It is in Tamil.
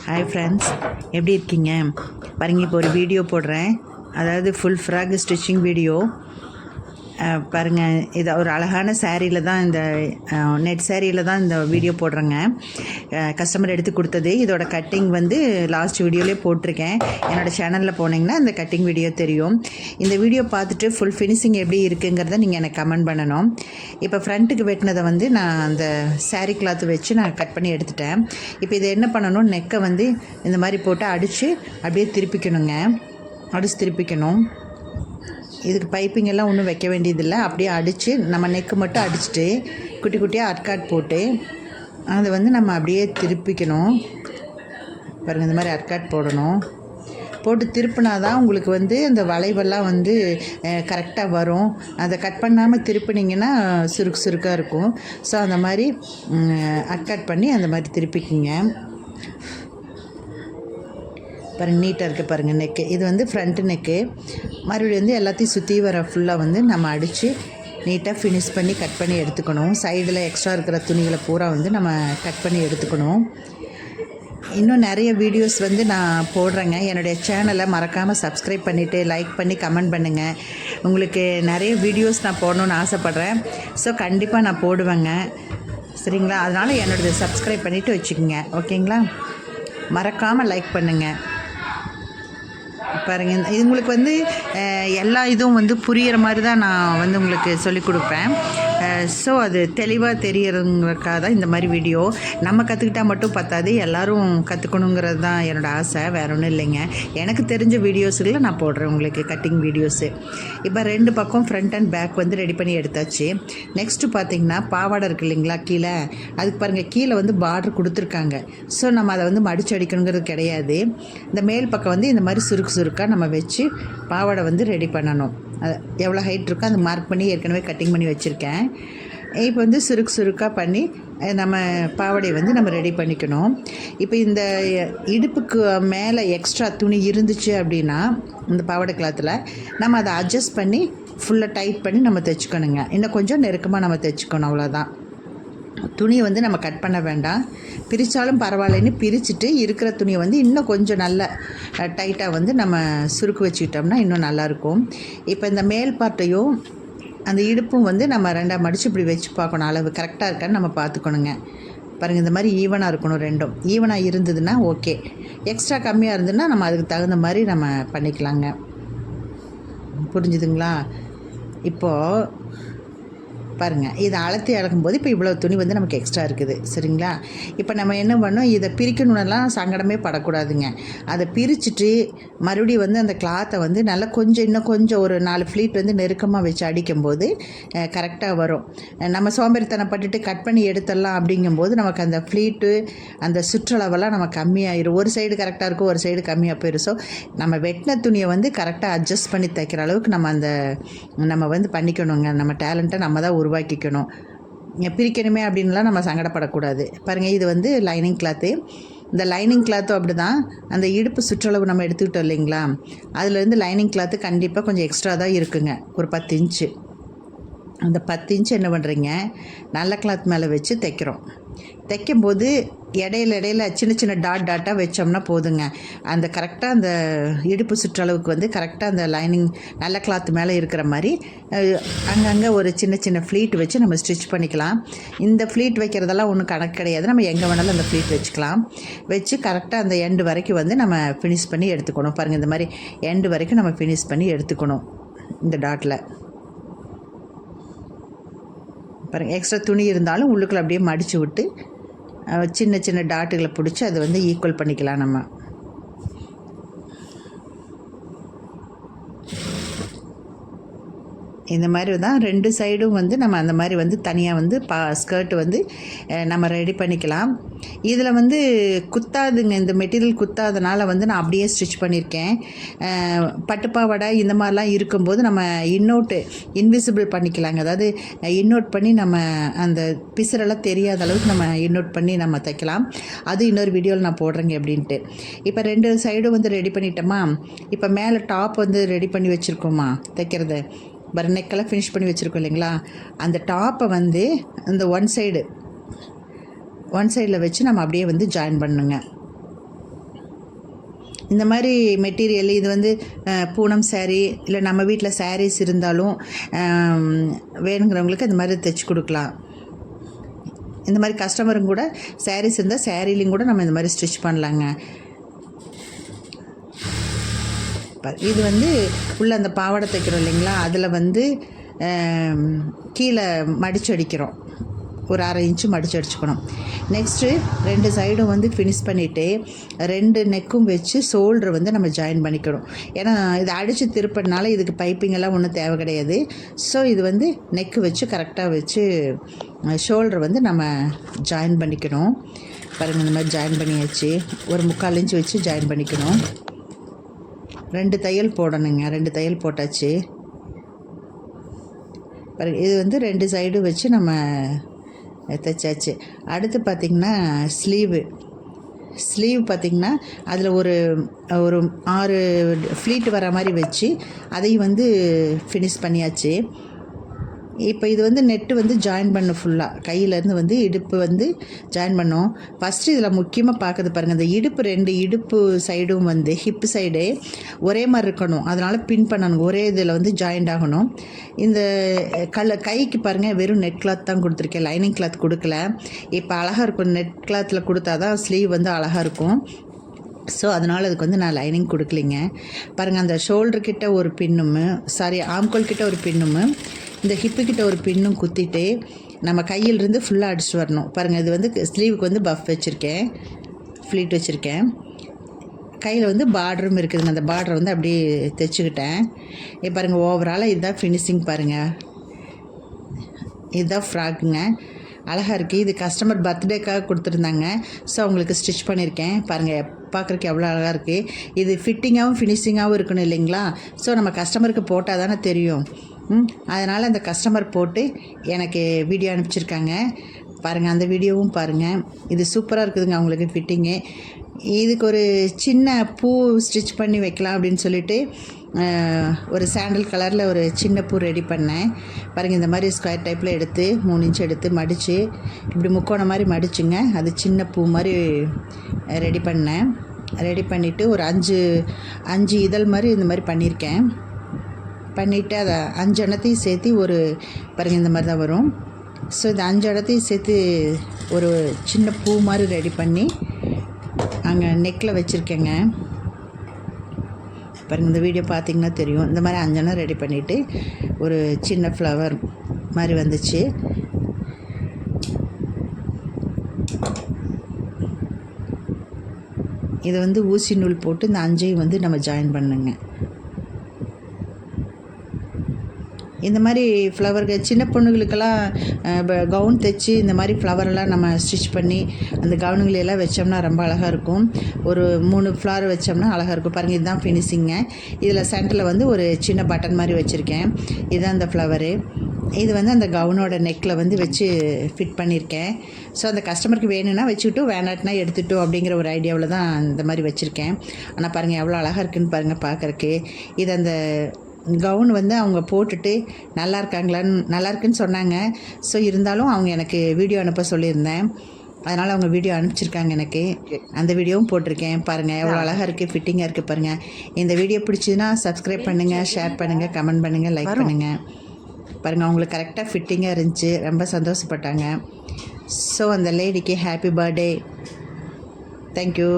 ஹாய் ஃப்ரெண்ட்ஸ், எப்படி இருக்கீங்க? பாருங்க, இப்போ ஒரு வீடியோ போடுறேன். அதாவது ஃபுல் ஃப்ராக் ஸ்டிச்சிங் வீடியோ. பாருங்கள், இது ஒரு அழகான சாரியில் தான் இந்த நெட் சாரியில் தான் இந்த வீடியோ போடுறேங்க. கஸ்டமர் எடுத்து கொடுத்தது. இதோட கட்டிங் வந்து லாஸ்ட் வீடியோலேயே போட்டிருக்கேன். என்னோடய சேனலில் போனீங்கன்னா இந்த கட்டிங் வீடியோ தெரியும். இந்த வீடியோ பார்த்துட்டு ஃபுல் ஃபினிஷிங் எப்படி இருக்குங்கிறத நீங்கள் எனக்கு கமெண்ட் பண்ணணும். இப்போ ஃப்ரண்ட்டுக்கு வெட்டினதை வந்து நான் அந்த சாரீ கிளாத்து வச்சு நான் கட் பண்ணி எடுத்துட்டேன். இப்போ இதை என்ன பண்ணணும், நெக்கை வந்து இந்த மாதிரி போட்டு அடித்து அப்படியே திருப்பிக்கணுங்க. அடித்து திருப்பிக்கணும். இதுக்கு பைப்பிங் எல்லாம் ஒன்றும் வைக்க வேண்டியதில்லை. அப்படியே அடித்து நம்ம நெக்கு மட்டும் அடிச்சுட்டு குட்டி குட்டியாக அர்க்காட் போட்டு அதை வந்து நம்ம அப்படியே திருப்பிக்கணும். பாருங்கள், இந்த மாதிரி அர்க்காட் போடணும். போட்டு திருப்பினா தான் உங்களுக்கு வந்து அந்த வளைவெல்லாம் வந்து கரெக்டாக வரும். அதை கட் பண்ணாமல் திருப்பினீங்கன்னா சுருக்கு சுருக்காக இருக்கும். ஸோ அந்த மாதிரி அர்க்காட் பண்ணி அந்த மாதிரி திருப்பிக்கிங்க. பாருங்கள், நீட்டாக இருக்குது பாருங்கள் நெக்கு. இது வந்து ஃப்ரண்ட்டு நெக்கு. மறுபடியும் வந்து எல்லாத்தையும் சுற்றி வர ஃபுல்லாக வந்து நம்ம அடித்து நீட்டாக ஃபினிஷ் பண்ணி கட் பண்ணி எடுத்துக்கணும். சைடில் எக்ஸ்ட்ரா இருக்கிற துணிகளை பூரா வந்து நம்ம கட் பண்ணி எடுத்துக்கணும். இன்னும் நிறைய வீடியோஸ் வந்து நான் போடுறேங்க. என்னுடைய சேனலை மறக்காமல் சப்ஸ்கிரைப் பண்ணிவிட்டு லைக் பண்ணி கமெண்ட் பண்ணுங்கள். உங்களுக்கு நிறைய வீடியோஸ் நான் போடணுன்னு ஆசைப்பட்றேன். ஸோ கண்டிப்பாக நான் போடுவேங்க, சரிங்களா? அதனால் என்னோடய சப்ஸ்கிரைப் பண்ணிவிட்டு வச்சுக்கோங்க, ஓகேங்களா? மறக்காமல் லைக் பண்ணுங்கள். பாருங்கள், இது உங்களுக்கு வந்து எல்லா இதுவும் வந்து புரிகிற மாதிரி தான் நான் வந்து உங்களுக்கு சொல்லிக் கொடுப்பேன். ஸோ அது தெளிவாக தெரியறதுக்காக தான் இந்த மாதிரி வீடியோ. நம்ம கற்றுக்கிட்டால் மட்டும் பத்தாது, எல்லோரும் கற்றுக்கணுங்கிறது தான் என்னோடய ஆசை, வேறு ஒன்றும் இல்லைங்க. எனக்கு தெரிஞ்ச வீடியோஸுகளை நான் போடுறேன் உங்களுக்கு, கட்டிங் வீடியோஸு. இப்போ ரெண்டு பக்கம் ஃப்ரண்ட் அண்ட் பேக் வந்து ரெடி பண்ணி எடுத்தாச்சு. நெக்ஸ்ட்டு பார்த்திங்கன்னா பாவாடை இருக்குது இல்லைங்களா, கீழே அதுக்கு பாருங்கள், கீழே வந்து பார்டர் கொடுத்துருக்காங்க. ஸோ நம்ம அதை வந்து மடித்து அடிக்கணுங்கிறது கிடையாது. இந்த மேல் பக்கம் வந்து இந்த மாதிரி சுருக்கு சுருக்காக நம்ம வச்சு பாவாடை வந்து ரெடி பண்ணணும். அது எவ்வளோ ஹைட் இருக்கோ அந்த மார்க் பண்ணி ஏற்கனவே கட்டிங் பண்ணி வச்சுருக்கேன். இப்போ வந்து சுருக்கு சுருக்காக பண்ணி நம்ம பாவாடையை வந்து நம்ம ரெடி பண்ணிக்கணும். இப்போ இந்த இடுப்புக்கு மேலே எக்ஸ்ட்ரா துணி இருந்துச்சு அப்படின்னா இந்த பாவாடை கிளாத்தில் நம்ம அதை அட்ஜஸ்ட் பண்ணி ஃபுல்லாக டைட் பண்ணி நம்ம தைச்சிக்கணுங்க. இன்னும் கொஞ்சம் நெருக்கமாக நம்ம தைச்சிக்கணும், அவ்வளோதான். துணியை வந்து நம்ம கட் பண்ண வேண்டாம். பிரித்தாலும் பரவாயில்லைன்னு பிரிச்சுட்டு இருக்கிற துணியை வந்து இன்னும் கொஞ்சம் நல்ல டைட்டாக வந்து நம்ம சுருக்கு வச்சுக்கிட்டோம்னா இன்னும் நல்லாயிருக்கும். இப்போ இந்த மேல் பார்ட்டையும் அந்த இடுப்பும் வந்து நம்ம ரெண்டாக மடித்து இப்படி வச்சு பார்க்கணும், அளவு கரெக்டாக இருக்கான்னு நம்ம பார்த்துக்கணுங்க. பாருங்கள், இந்த மாதிரி ஈவனாக இருக்கணும். ரெண்டும் ஈவனாக இருந்ததுன்னா ஓகே. எக்ஸ்ட்ரா கம்மியாக இருந்ததுன்னா நம்ம அதுக்கு தகுந்த மாதிரி நம்ம பண்ணிக்கலாங்க. புரிஞ்சுதுங்களா? இப்போது பாருங்கள், இதை அழுத்தி அடக்கும்போது இப்போ இவ்வளோ துணி வந்து நமக்கு எக்ஸ்ட்ரா இருக்குது, சரிங்களா? இப்போ நம்ம என்ன பண்ணோம், இதை பிரிக்கணுன்னெல்லாம் சங்கடமே படக்கூடாதுங்க. அதை பிரிச்சுட்டு மறுபடியும் வந்து அந்த கிளாத்தை வந்து நல்லா கொஞ்சம் இன்னும் கொஞ்சம் ஒரு 4 ஃப்ளீட் வந்து நெருக்கமாக வச்சு அடிக்கும்போது கரெக்டாக வரும். நம்ம சோம்பேறித்தனப்பட்டுட்டு கட் பண்ணி எடுத்துடலாம் அப்படிங்கும்போது நமக்கு அந்த ஃப்ளீட்டு அந்த சுற்றளவெல்லாம் நம்ம கம்மியாயிரும். ஒரு சைடு கரெக்டாக இருக்கும், ஒரு சைடு கம்மியாக போயிடும். ஸோ நம்ம வெட்டின துணியை வந்து கரெக்டாக அட்ஜஸ்ட் பண்ணி தைக்கிற அளவுக்கு நம்ம வந்து பண்ணிக்கணுங்க. நம்ம டேலண்ட்டை நம்ம தான் உருவாக்கிக்கணும். பிரிக்கணுமே அப்படின்லாம் நம்ம சங்கடப்படக்கூடாது. பாருங்கள், இது வந்து லைனிங் கிளாத்து. இந்த லைனிங் கிளாத்தும் அப்படி தான். அந்த இடுப்பு சுற்றளவு நம்ம எடுத்துக்கிட்டோம் இல்லைங்களா, அதுலேருந்து லைனிங் கிளாத்து கண்டிப்பாக கொஞ்சம் எக்ஸ்ட்ரா தான் இருக்குங்க, ஒரு 10 இன்ச்சு. அந்த 10 இன்ச்சு என்ன பண்ணுறீங்க, நல்ல கிளாத் மேலே வச்சு தைக்கிறோம். தைக்கும்போது இடையில சின்ன சின்ன டாட்டாக வச்சோம்னா போதுங்க. அந்த கரெக்டாக அந்த இடுப்பு சுற்றளவுக்கு வந்து கரெக்டாக அந்த லைனிங் நல்ல கிளாத் மேலே இருக்கிற மாதிரி அங்கங்கே ஒரு சின்ன சின்ன ஃப்ளீட் வச்சு நம்ம ஸ்டிச் பண்ணிக்கலாம். இந்த ஃப்ளீட் வைக்கிறதெல்லாம் ஒன்றும் கணக்கு கிடையாது. நம்ம எங்கே வேணாலும் அந்த ஃப்ளீட் வச்சுக்கலாம். வச்சு கரெக்டாக அந்த எண்டு வரைக்கும் வந்து நம்ம ஃபினிஷ் பண்ணி எடுத்துக்கணும். பாருங்கள், இந்த மாதிரி எண்டு வரைக்கும் நம்ம ஃபினிஷ் பண்ணி எடுத்துக்கணும். இந்த டாட்டில் பாருங்கள், எக்ஸ்ட்ரா துணி இருந்தாலும் உள்ளுக்குள்ளே அப்படியே மடித்து விட்டு சின்ன சின்ன டாட்டுகளை பிடிச்சி அதை வந்து ஈக்குவல் பண்ணிக்கலாம். நம்ம இந்த மாதிரி தான் ரெண்டு சைடும் வந்து நம்ம அந்த மாதிரி வந்து தனியாக வந்து ஸ்கர்ட் வந்து நம்ம ரெடி பண்ணிக்கலாம். இதில் வந்து குத்தாதுங்க, இந்த மெட்டீரியல் குத்தாதனால வந்து நான் அப்படியே ஸ்டிச் பண்ணியிருக்கேன். பட்டுப்பாவாடை இந்த மாதிரிலாம் இருக்கும்போது நம்ம இன்விசிபிள் பண்ணிக்கலாங்க. அதாவது இன்னோட் பண்ணி நம்ம அந்த பிசுரெல்லாம் தெரியாத அளவுக்கு நம்ம இன்னோட் பண்ணி நம்ம தைக்கலாம். அது இன்னொரு வீடியோவில் நான் போடுறேங்க அப்படின்ட்டு. இப்போ ரெண்டு சைடும் வந்து ரெடி பண்ணிட்டோமா. இப்போ மேலே டாப் வந்து ரெடி பண்ணி வச்சுருக்கோமா தைக்கிறது. நெக்கெல்லாம் ஃபினிஷ் பண்ணி வச்சுருக்கோம் இல்லைங்களா, அந்த டாப்பை வந்து இந்த ஒன் சைடில் வச்சு நம்ம அப்படியே வந்து ஜாயின் பண்ணுங்க. இந்த மாதிரி மெட்டீரியல் இது வந்து பூனம் saree இல்லை நம்ம வீட்டில் sarees இருந்தாலும் வேணுங்கிறவங்களுக்கு இந்த மாதிரி தைச்சி கொடுக்கலாம். இந்த மாதிரி கஸ்டமரும் கூட sarees இருந்தால் சாரீலையும் கூட நம்ம இந்த மாதிரி ஸ்டிச் பண்ணலாங்க. இது வந்து உள்ள அந்த பாவாடை தைக்கிறோம் இல்லைங்களா, அதில் வந்து கீழே மடிச்சு அடிக்கிறோம், ஒரு 1/2 இன்ச்சு மடிச்சு அடிச்சுக்கணும். நெக்ஸ்ட்டு 2 சைடும் வந்து ஃபினிஷ் பண்ணிவிட்டு 2 நெக்கும் வச்சு ஷோல்டரை வந்து நம்ம ஜாயின் பண்ணிக்கணும். ஏன்னா இது அடித்து திருப்பினால இதுக்கு பைப்பிங்கெல்லாம் ஒன்றும் தேவை கிடையாது. ஸோ இது வந்து நெக்கு வச்சு கரெக்டாக வச்சு ஷோல்டரை வந்து நம்ம ஜாயின் பண்ணிக்கணும். பாருங்கள், இந்த மாதிரி ஜாயின் பண்ணியாச்சு. ஒரு 3/4 இன்ச்சு வச்சு ஜாயின் பண்ணிக்கணும். 2 தையல் போடணுங்க. 2 தையல் போட்டாச்சு. பாருங்கள், இது வந்து 2 சைடும் வச்சு நம்ம தைச்சாச்சு. அடுத்து பார்த்திங்கன்னா ஸ்லீவ் பார்த்திங்கன்னா அதில் ஒரு 6 ஃப்ளீட் வர மாதிரி வச்சு அதையும் வந்து ஃபினிஷ் பண்ணியாச்சு. இப்போ இது வந்து நெட்டு வந்து ஜாயின் பண்ணும் ஃபுல்லாக கையிலேருந்து வந்து இடுப்பு வந்து ஜாயின் பண்ணோம். ஃபஸ்ட்டு இதில் முக்கியமாக பார்க்குறது பாருங்கள், இந்த இடுப்பு 2 இடுப்பு சைடும் வந்து ஹிப்பு சைடு ஒரே மாதிரி இருக்கணும். அதனால் பின் பண்ணணும், ஒரே இதில் வந்து ஜாயிண்ட் ஆகணும். இந்த கைக்கு பாருங்கள் வெறும் நெட் கிளாத் தான் கொடுத்துருக்கேன், லைனிங் கிளாத் கொடுக்கல. இப்போ அழகாக இருக்கும், நெட் கிளாத்தில் கொடுத்தா தான் ஸ்லீவ் வந்து அழகாக இருக்கும். ஸோ அதனால் அதுக்கு வந்து நான் லைனிங் கொடுக்கலிங்க. பாருங்கள், அந்த ஷோல்டர்கிட்ட ஒரு பின்னும் ஆம்கோல் கிட்ட ஒரு பின்னும் இந்த ஹிப்புக்கிட்ட ஒரு பின்னும் குத்திட்டு நம்ம கையிலிருந்து ஃபுல்லாக அடிச்சுட்டு வரணும். பாருங்கள், இது வந்து ஸ்லீவுக்கு வந்து பஃப் வச்சுருக்கேன், ஃப்ளீட் வச்சுருக்கேன். கையில் வந்து பார்டரும் இருக்குதுங்க. அந்த பார்டரை வந்து அப்படியே தைச்சிக்கிட்டேன். இப்போ பாருங்கள், ஓவராலாக இதுதான் ஃபினிஷிங். பாருங்கள், இதுதான் ஃப்ராக்குங்க. அழகாக இருக்குது. இது கஸ்டமர் பர்த்டேக்காக கொடுத்துருந்தாங்க. ஸோ அவங்களுக்கு ஸ்டிச் பண்ணியிருக்கேன். பாருங்கள், பார்க்குறக்கு எவ்வளோ அழகாக இருக்குது. இது ஃபிட்டிங்காகவும் ஃபினிஷிங்காகவும் இருக்கணும் இல்லைங்களா. ஸோ நம்ம கஸ்டமருக்கு போட்டால் தானே தெரியும். அதனால் அந்த கஸ்டமர் போட்டு எனக்கு வீடியோ அனுப்பிச்சிருக்காங்க. பாருங்கள், அந்த வீடியோவும் பாருங்கள். இது சூப்பராக இருக்குதுங்க அவங்களுக்கு ஃபிட்டிங்கு. இதுக்கு ஒரு சின்ன பூ ஸ்டிச் பண்ணி வைக்கலாம் அப்படின்னு சொல்லிட்டு ஒரு சாண்டல் கலரில் ஒரு சின்ன பூ ரெடி பண்ணேன். பாருங்கள், இந்த மாதிரி ஸ்கொயர் டைப்பில் எடுத்து 3 இன்ச் எடுத்து மடித்து இப்படி முக்கோணம் மாதிரி மடிச்சுங்க. அது சின்ன பூ மாதிரி ரெடி பண்ணேன். ரெடி பண்ணிவிட்டு ஒரு 5 இதழ் மாதிரி இந்த மாதிரி பண்ணியிருக்கேன். பண்ணிவிட்டு அதை 5 எண்ணத்தையும் சேர்த்து ஒரு பாருங்கள் இந்த மாதிரி தான் வரும். ஸோ இந்த 5 இடத்தையும் சேர்த்து ஒரு சின்ன பூ மாதிரி ரெடி பண்ணி அங்கே நெக்கில் வச்சுருக்கேங்க. பாருங்கள், இந்த வீடியோ பார்த்திங்கன்னா தெரியும். இந்த மாதிரி 5 எண்ணம் ரெடி பண்ணிவிட்டு ஒரு சின்ன ஃப்ளவர் மாதிரி வந்துச்சு. இதை வந்து ஊசி நூல் போட்டு இந்த 5ஐயும் வந்து நம்ம ஜாயின் பண்ணுங்க. இந்த மாதிரி ஃப்ளவர்கள் சின்ன பொண்ணுங்களுக்கெல்லாம் கவுன் தைச்சி இந்த மாதிரி ஃப்ளவரெல்லாம் நம்ம ஸ்டிச் பண்ணி அந்த கவுனுங்களெல்லாம் வச்சோம்னா ரொம்ப அழகாக இருக்கும். ஒரு 3 ஃப்ளவர் வச்சோம்னா அழகாக இருக்கும். பாருங்கள், இதுதான் ஃபினிஷிங்க. இதில் சென்டரில் வந்து ஒரு சின்ன பட்டன் மாதிரி வச்சுருக்கேன். இதுதான் அந்த ஃப்ளவரு. இது வந்து அந்த கவுனோட நெக்கில் வந்து வச்சு ஃபிட் பண்ணியிருக்கேன். ஸோ அந்த கஸ்டமருக்கு வேணும்னா வச்சுக்கிட்டு வேணாட்டினா எடுத்துட்டோம் அப்படிங்கிற ஒரு ஐடியாவில் தான் இந்த மாதிரி வச்சுருக்கேன். ஆனால் பாருங்கள் எவ்வளோ அழகாக இருக்குதுன்னு பாருங்கள் பார்க்குறக்கு. இது அந்த கவுன் வந்து அவங்க போட்டுட்டு நல்லா இருக்குன்னு சொன்னாங்க. ஸோ இருந்தாலும் அவங்க எனக்கு வீடியோ அனுப்ப சொல்லியிருந்தேன். அதனால் அவங்க வீடியோ அனுப்பிச்சிருக்காங்க எனக்கு. அந்த வீடியோவும் போட்டிருக்கேன். பாருங்கள் எவ்வளோ அழகாக இருக்குது, ஃபிட்டிங்காக இருக்குது. பாருங்கள், இந்த வீடியோ பிடிச்சதுன்னா சப்ஸ்கிரைப் பண்ணுங்கள், ஷேர் பண்ணுங்கள், கமெண்ட் பண்ணுங்கள், லைக் பண்ணுங்கள். பாருங்கள், அவங்களுக்கு கரெக்டாக ஃபிட்டிங்காக இருந்துச்சு. ரொம்ப சந்தோஷப்பட்டாங்க. ஸோ அந்த லேடிக்கு ஹாப்பி பர்த்டே. தேங்க்யூ.